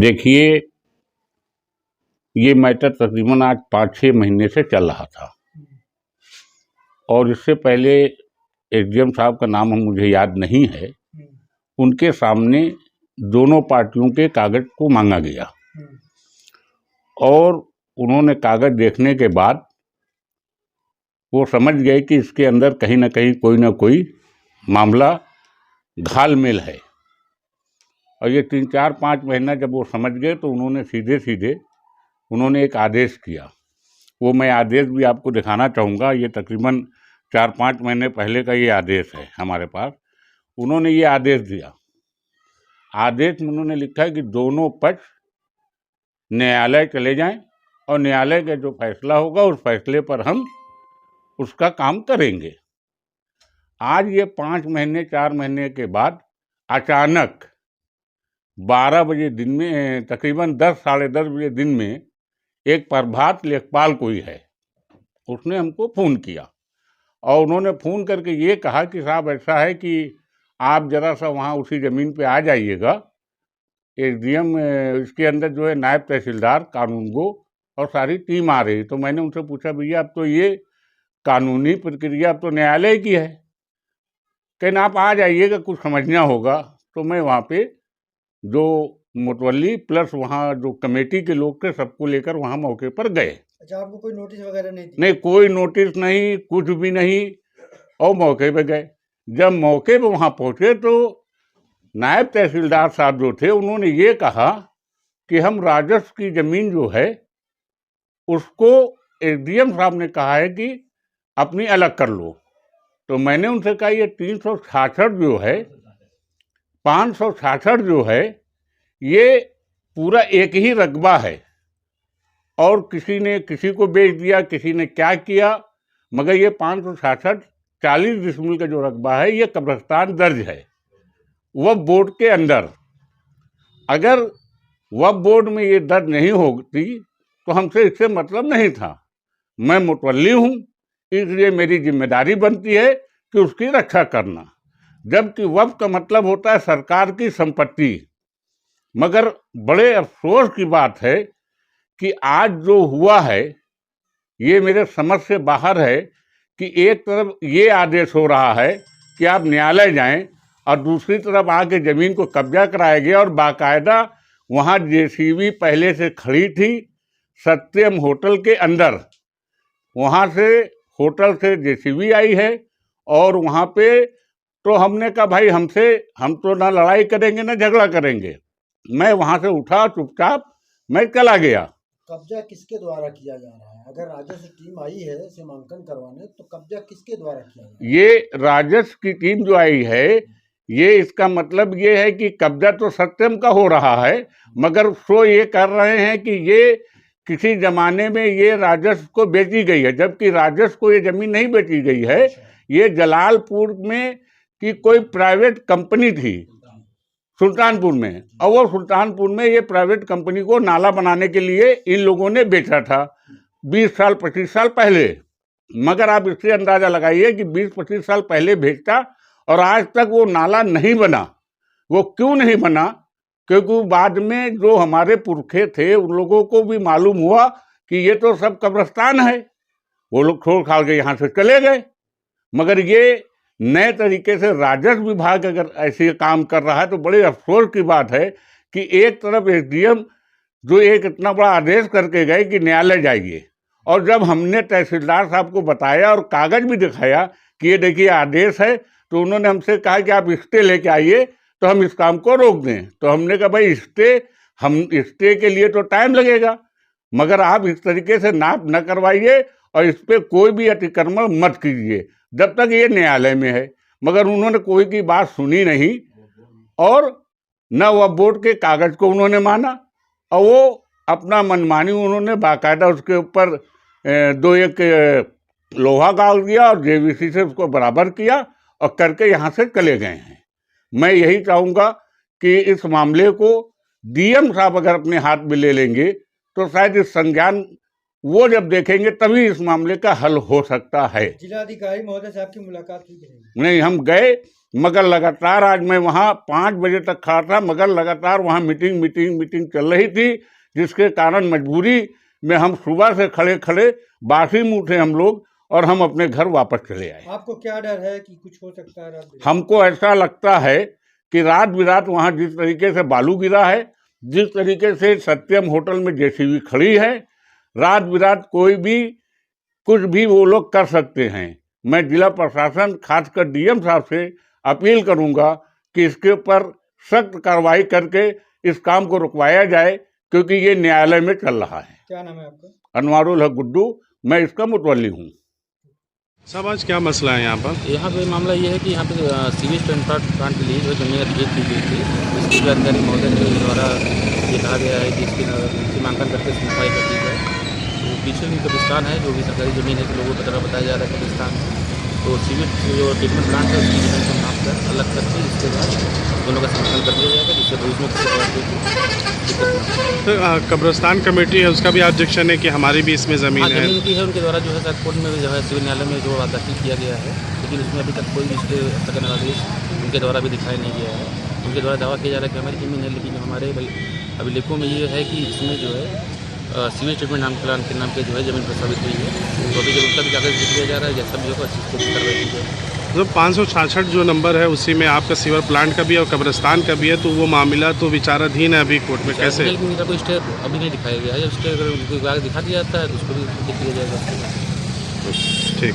देखिए, ये मैटर तकरीबन आज 5-6 महीने से चल रहा था और इससे पहले एसडीएम साहब का नाम मुझे याद नहीं है। उनके सामने दोनों पार्टियों के कागज को मांगा गया और उन्होंने कागज देखने के बाद वो समझ गए कि इसके अंदर कहीं ना कहीं कोई ना कोई मामला घालमेल है। और ये 3-4-5 महीना जब वो समझ गए तो उन्होंने सीधे उन्होंने एक आदेश किया। वो मैं आदेश भी आपको दिखाना चाहूँगा। ये तकरीबन 4-5 महीने पहले का ये आदेश है हमारे पास। उन्होंने ये आदेश दिया। आदेश में उन्होंने लिखा है कि दोनों पक्ष न्यायालय चले जाएं और न्यायालय का जो फैसला होगा उस फैसले पर हम उसका काम करेंगे। आज ये 5 महीने 4 महीने के बाद अचानक 12 बजे दिन में, तकरीबन 10 साढ़े 10 बजे दिन में एक प्रभात लेखपाल कोई है, उसने हमको फ़ोन किया और उन्होंने फ़ोन करके ये कहा कि साहब ऐसा है कि आप ज़रा सा वहाँ उसी ज़मीन पे आ जाइएगा। एसडीएम इसके अंदर जो है नायब तहसीलदार कानूनगो और सारी टीम आ रही। तो मैंने उनसे पूछा, भैया अब तो ये कानूनी प्रक्रिया अब तो न्यायालय की है, कहना आप आ जाइएगा, कुछ समझना होगा। तो मैं वहाँ पे जो मुतवल्ली प्लस वहाँ जो कमेटी के लोग थे सबको लेकर वहाँ मौके पर गए। अच्छा, आपको कोई नोटिस वगैरह नहीं थी? नहीं, कोई नोटिस नहीं, कुछ भी नहीं। और मौके पे गए। जब मौके पे वहाँ पहुँचे तो नायब तहसीलदार साहब जो थे उन्होंने ये कहा कि हम राजस्व की ज़मीन जो है उसको एसडीएम साहब ने कहा है कि अपनी अलग कर लो। तो मैंने उनसे कहा ये 366 जो है, 566 जो है, ये पूरा एक ही रकबा है और किसी ने किसी को बेच दिया, किसी ने क्या किया, मगर ये 566 40 डिसमिल का जो रकबा है ये कब्रिस्तान दर्ज है वक्फ बोर्ड के अंदर। अगर वक्फ बोर्ड में ये दर्ज नहीं होती तो हमसे इससे मतलब नहीं था। मैं मुतवल्ली हूँ, इसलिए मेरी जिम्मेदारी बनती है कि उसकी रक्षा करना। जबकि वक्फ का मतलब होता है सरकार की संपत्ति। मगर बड़े अफसोस की बात है कि आज जो हुआ है ये मेरे समझ से बाहर है कि एक तरफ ये आदेश हो रहा है कि आप न्यायालय जाएं और दूसरी तरफ आके ज़मीन को कब्जा कराया गया और बाकायदा वहाँ जेसीबी पहले से खड़ी थी सत्यम होटल के अंदर। वहाँ से होटल से जेसीबी आई है और वहाँ पे तो हमने कहा भाई हम तो ना लड़ाई करेंगे ना झगड़ा करेंगे। मैं वहाँ से उठा, चुपचाप मैं चला गया। कब्जा किसके द्वारा किया जा रहा है? अगर राजस्व टीम आई है सीमांकन करवाने तो कब्जा किसके द्वारा किया जा रहा है? ये राजस्व की टीम जो आई है, ये इसका मतलब ये है कि कब्जा तो सत्यम का हो रहा है, मगर सो ये कर रहे हैं कि ये किसी जमाने में ये राजस्व को बेची गई है, जबकि राजस्व को ये जमीन नहीं बेची गई है। ये जलालपुर में की कोई प्राइवेट कंपनी थी सुल्तानपुर में, और वो सुल्तानपुर में ये प्राइवेट कंपनी को नाला बनाने के लिए इन लोगों ने बेचा था 20 साल 25 साल पहले। मगर आप इससे अंदाज़ा लगाइए कि 20-25 साल पहले बेचा और आज तक वो नाला नहीं बना। वो क्यों नहीं बना? क्योंकि बाद में जो हमारे पुरखे थे उन लोगों को भी मालूम हुआ कि ये तो सब कब्रिस्तान है, वो लोग छोड़ खा के यहाँ से चले गए। मगर ये नए तरीके से राजस्व विभाग अगर ऐसे काम कर रहा है तो बड़े अफसोस की बात है कि एक तरफ एसडीएम जो एक इतना बड़ा आदेश करके गए कि न्यायालय जाइए, और जब हमने तहसीलदार साहब को बताया और कागज भी दिखाया कि ये देखिए आदेश है, तो उन्होंने हमसे कहा कि आप स्टे लेके आइए तो हम इस काम को रोक दें। तो हमने कहा भाई स्टे के लिए तो टाइम लगेगा, मगर आप इस तरीके से नाप न करवाइए और इस पर कोई भी अतिक्रमण मत कीजिए जब तक ये न्यायालय में है। मगर उन्होंने कोई की बात सुनी नहीं और न वक्फ बोर्ड के कागज को उन्होंने माना और वो अपना मनमानी उन्होंने बाकायदा उसके ऊपर 2-1 लोहा गाड़ दिया और जेवीसी से उसको बराबर किया और करके यहाँ से चले गए हैं। मैं यही चाहूँगा कि इस मामले को डीएम साहब अगर अपने हाथ में ले लेंगे तो शायद इस संज्ञान वो जब देखेंगे तभी इस मामले का हल हो सकता है। जिलाधिकारी महोदय से आपकी मुलाकात हुई? नहीं, हम गए मगर लगातार आज मैं वहाँ 5 बजे तक खड़ा था, मगर लगातार वहाँ मीटिंग चल रही थी, जिसके कारण मजबूरी में हम सुबह से खड़े खड़े बासी मुँह थे हम लोग, और हम अपने घर वापस चले आए। आपको क्या डर है कि कुछ हो सकता है रात बिरात? हमको ऐसा लगता है कि रात बिरात वहाँ जिस तरीके से बालू गिरा है, जिस तरीके से सत्यम होटल में जेसीबी खड़ी है, रात बिरात कोई भी कुछ भी वो लोग कर सकते हैं। मैं जिला प्रशासन खासकर डीएम साहब से अपील करूंगा कि इसके ऊपर सख्त कार्रवाई करके इस काम को रुकवाया जाए, क्योंकि ये न्यायालय में चल रहा है। क्या नाम है आपका? अनवारुल हक गुड्डू, मैं इसका मुतवल्ली हूँ। साहब आज क्या मसला है यहाँ पर? यहाँ पे मामला ये है कि यहाँ पे सीवेज प्लांट के लिए जो जमीन अधिग्रहित की गई थी, उसकी जानकारी महोदय के द्वारा ये कहा गया है कि इसकी सीमांकन करके सफाई कर दी जाए। तो पीछे भी कब्रिस्तान है, जो भी सरकारी ज़मीन है, तो लोगों की तरह बताया जा रहा है कब्रिस्तान। तो सीवेज जो ट्रीटमेंट प्लांट है उसकी ज़मीन को नाप कर अलग करके इसके बाद दोनों का सीमांकन कर दिया जाएगा, जिससे भविष्य में किसी प्रकार की दिक्कत न हो। तो कब्रिस्तान कमेटी है, उसका भी ऑब्जेक्शन है कि हमारी भी इसमें ज़मीन है। ज़मीन की है, उनके द्वारा जो है सर कोर्ट में भी जो है सिविल न्यायालय में जो दाखिल किया गया है, लेकिन उसमें अभी तक कोई भी इसके स्थगन आदेश उनके द्वारा भी दिखाया नहीं गया है। उनके द्वारा दावा किया जा रहा है कि हमारी ज़मीन है, लेकिन हमारे अभिलेखों में ये है कि इसमें जो है सीवेज ट्रीटमेंट नाम प्लान के नाम पे जो है ज़मीन प्रस्तावित हुई है। तो अभी जब उसका भी कागज़ लिख दिया जा रहा है, जैसा भी होगा अच्छी से कार्रवाई की जाए। तो 566 जो नंबर है उसी में आपका सीवर प्लांट का भी है और कब्रिस्तान का भी है, तो वो मामला तो विचाराधीन है अभी कोर्ट में, कैसे? मेरा कोई स्टे अभी नहीं दिखाया गया है, जब स्टे अगर कोई कागज़ दिखा दिया जाता है तो उसको भी लिख दिया जाएगा। ठीक।